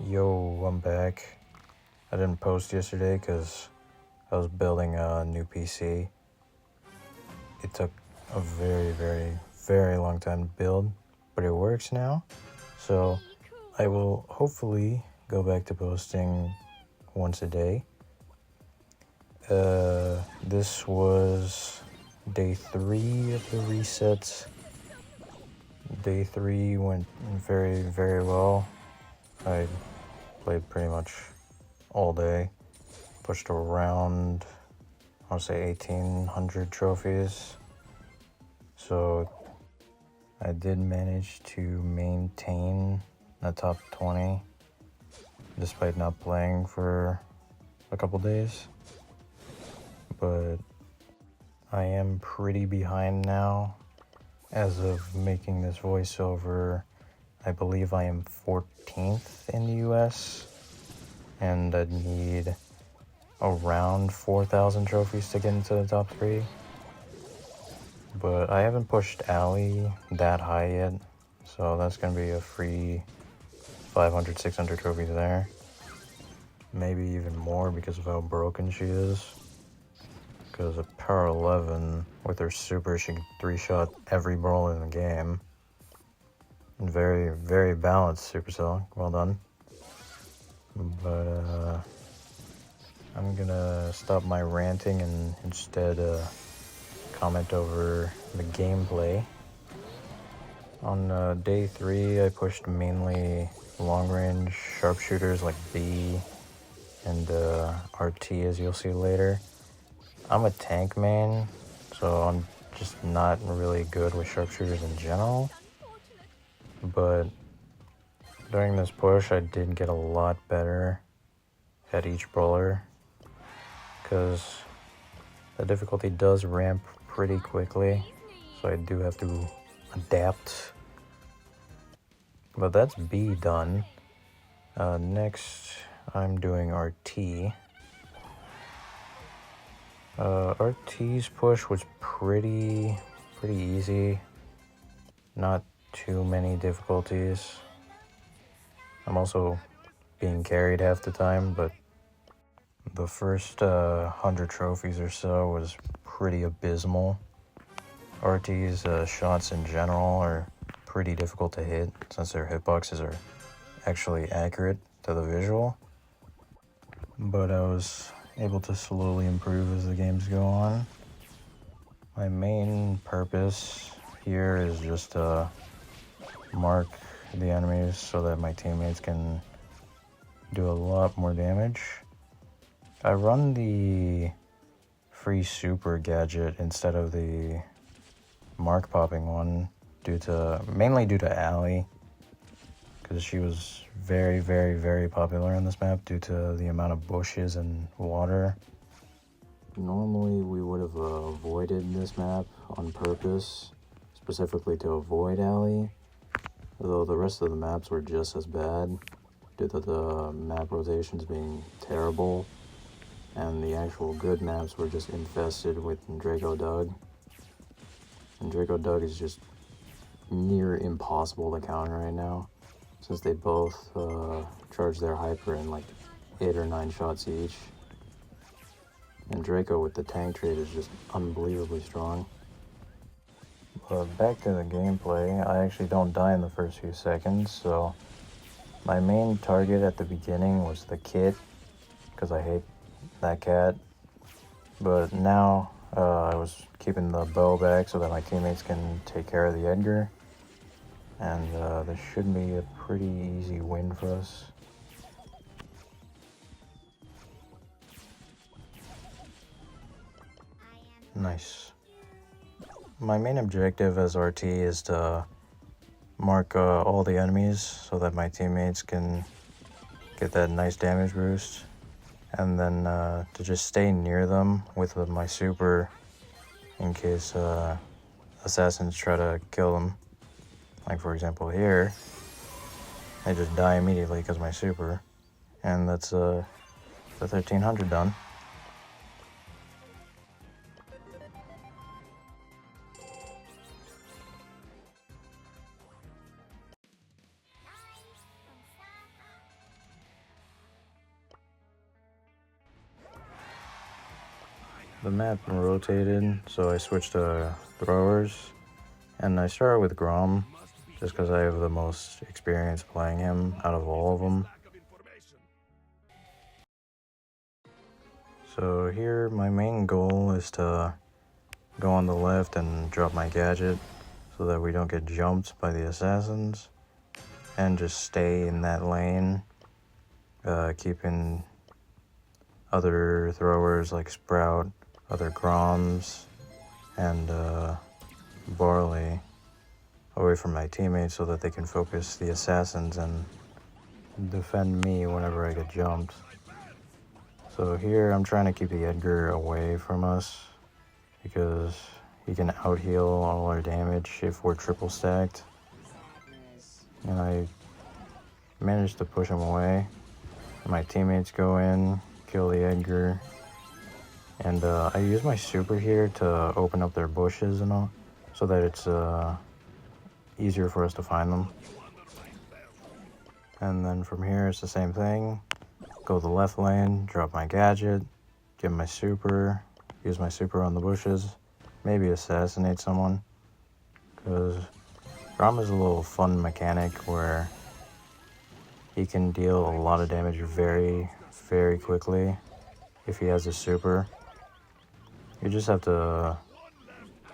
Yo, I'm back. I didn't post yesterday because I was building a new PC. It took a very long time to build, but it works now. So I will hopefully go back to posting once a day. This was day 3 of the resets. Day 3 went very well. I played pretty much all day. Pushed around, I would say 1,800 trophies. So I did manage to maintain the top 20 despite not playing for a couple days. But I am pretty behind now. As of making this voiceover, I believe I am 14th in the US, and I'd need around 4,000 trophies to get into the top 3. But I haven't pushed Alley that high yet, so that's gonna be a free 500, 600 trophies there. Maybe even more because of how broken she is. Because at power 11, with her super, she can 3-shot every brawler in the game. And very balanced Supercell. Well done. But I'm gonna stop my ranting and instead comment over the gameplay. On day 3, I pushed mainly long-range sharpshooters like B and RT, as you'll see later. I'm a tank main, so I'm just not really good with sharpshooters in general. But during this push, I did get a lot better at each brawler, because the difficulty does ramp pretty quickly, so I do have to adapt. But that's B done. Next, I'm doing RT. RT's push was pretty easy. Not too many difficulties. I'm also being carried half the time, but the first 100 trophies or so was pretty abysmal. RT's shots in general are pretty difficult to hit since their hitboxes are actually accurate to the visual. But I was able to slowly improve as the games go on. My main purpose here is just to mark the enemies so that my teammates can do a lot more damage. I run the free super gadget instead of the mark popping one mainly due to Alley, because she was very popular on this map due to the amount of bushes and water. Normally we would have avoided this map on purpose, specifically to avoid Alley, although the rest of the maps were just as bad due to the map rotations being terrible, and the actual good maps were just infested with Draco Doug. And Draco Doug is just near impossible to counter right now, since they both charge their hyper in like 8 or 9 shots each. And Draco with the tank trait is just unbelievably strong. But back to the gameplay, I actually don't die in the first few seconds, so my main target at the beginning was the kit, because I hate that cat. But now I was keeping the bow back so that my teammates can take care of the Edgar. And this should be a pretty easy win for us. Nice. My main objective as RT is to mark all the enemies so that my teammates can get that nice damage boost. And then to just stay near them with my super in case assassins try to kill them. Like for example here, I just die immediately because of my super. And that's the 1,300 done. the map rotated, so I switched to throwers, and I started with Grom, just because I have the most experience playing him out of all of them. So here, my main goal is to go on the left and drop my gadget so that we don't get jumped by the assassins, and just stay in that lane, keeping other throwers like Sprout, other Groms, and Barley away from my teammates so that they can focus the assassins and defend me whenever I get jumped. So here I'm trying to keep the Edgar away from us because he can out-heal all our damage if we're triple stacked. And I managed to push him away. My teammates go in, kill the Edgar. And I use my super here to open up their bushes and all, so that it's easier for us to find them. And then from here it's the same thing. Go the left lane, drop my gadget, get my super, use my super on the bushes, maybe assassinate someone. Because Grom is a little fun mechanic where he can deal a lot of damage very, very quickly if he has a super. You just have to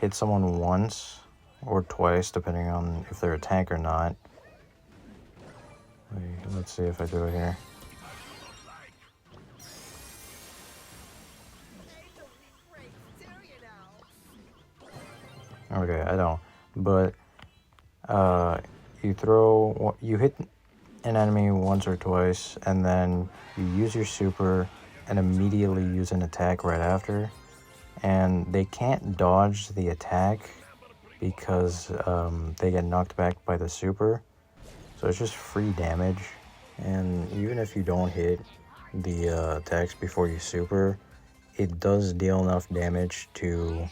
hit someone once or twice, depending on if they're a tank or not. Wait, let's see if I do it here. Okay, I don't. But you hit an enemy once or twice, and then you use your super and immediately use an attack right after. And they can't dodge the attack because they get knocked back by the super. So it's just free damage. And even if you don't hit the attacks before you super, it does deal enough damage to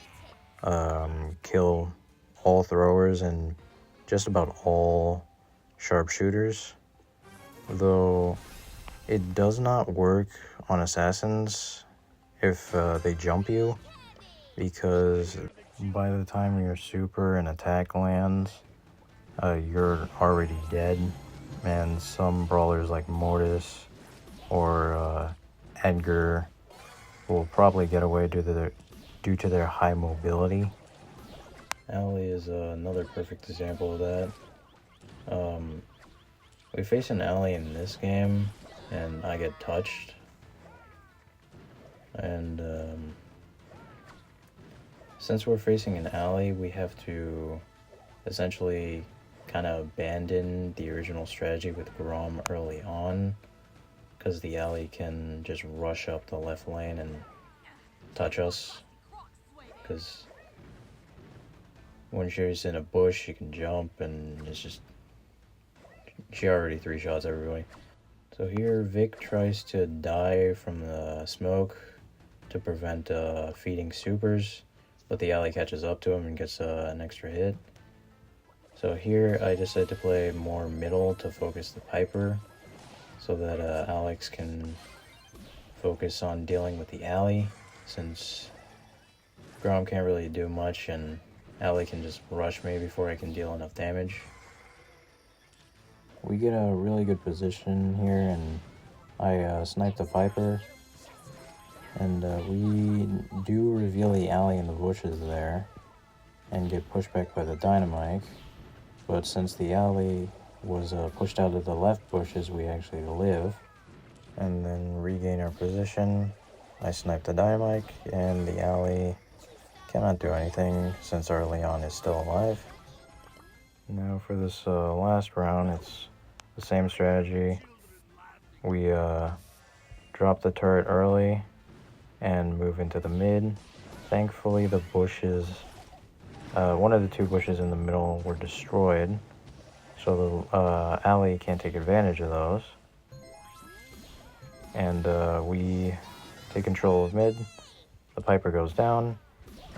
kill all throwers and just about all sharpshooters. Though it does not work on assassins if they jump you, because by the time your super and attack lands, you're already dead. And some brawlers like Mortis or Edgar will probably get away due to their high mobility. Alley is another perfect example of that. We face an Alley in this game, and I get touched. And since we're facing an Alley, we have to essentially kind of abandon the original strategy with Grom early on, because the Alley can just rush up the left lane and touch us, because when she's in a bush she can jump, and it's just, she already 3-shots everybody. So here Vic tries to die from the smoke to prevent feeding supers, but the Alley catches up to him and gets an extra hit. So here I decided to play more middle to focus the Piper, so that Alex can focus on dealing with the Alley, since Grom can't really do much and Alley can just rush me before I can deal enough damage. We get a really good position here, and I snipe the Piper, and we do reveal the Alley in the bushes there and get pushed back by the Dynamite. But since the Alley was pushed out of the left bushes, we actually live and then regain our position. I snipe the Dynamite, and the Alley cannot do anything since our Leon is still alive. Now for this last round, it's the same strategy. We drop the turret early and move into the mid. Thankfully the bushes, one of the 2 bushes in the middle were destroyed, so the Alley can't take advantage of those. And we take control of mid, the Piper goes down,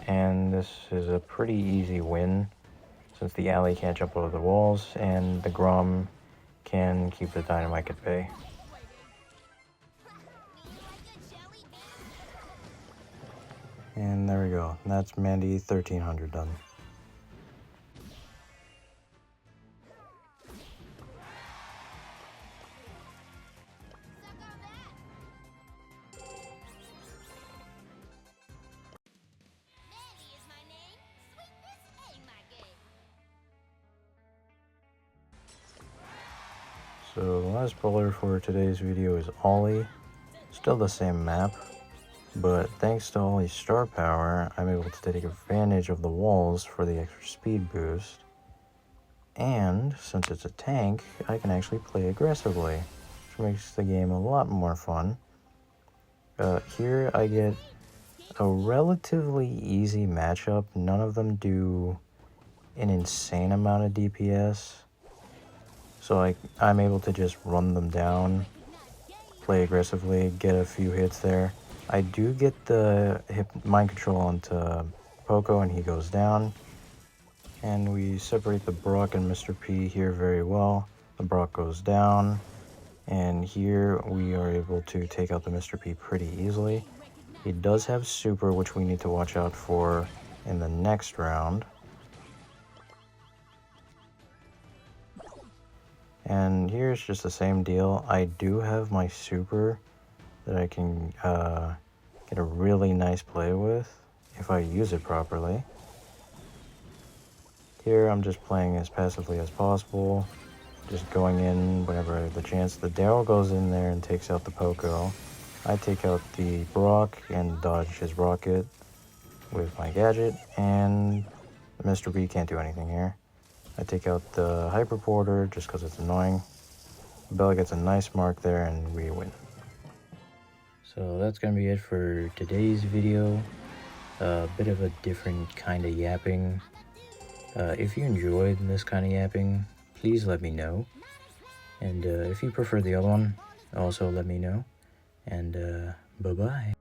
and this is a pretty easy win since the Alley can't jump over the walls and the Grom can keep the Dynamite at bay. And there we go. That's Mandy 1300 done. So the last brawler for today's video is Ollie. Still the same map, but thanks to Ollie's star power, I'm able to take advantage of the walls for the extra speed boost. And since it's a tank, I can actually play aggressively, which makes the game a lot more fun. Here I get a relatively easy matchup. None of them do an insane amount of DPS. So I'm able to just run them down, play aggressively, get a few hits there. I do get the mind control onto Poco and he goes down. And we separate the Brock and Mr. P here very well. The Brock goes down. And here we are able to take out the Mr. P pretty easily. He does have super, which we need to watch out for in the next round. And here's just the same deal. I do have my super that I can get a really nice play with if I use it properly. Here I'm just playing as passively as possible, just going in whenever I have the chance. The Daryl goes in there and takes out the Poco. I take out the Brock and dodge his rocket with my gadget, and Mr. B can't do anything here. I take out the Hyper Porter just because it's annoying. Bella gets a nice mark there and we win. So that's going to be it for today's video. A bit of a different kind of yapping. If you enjoyed this kind of yapping, please let me know. And if you prefer the other one, also let me know. And bye-bye.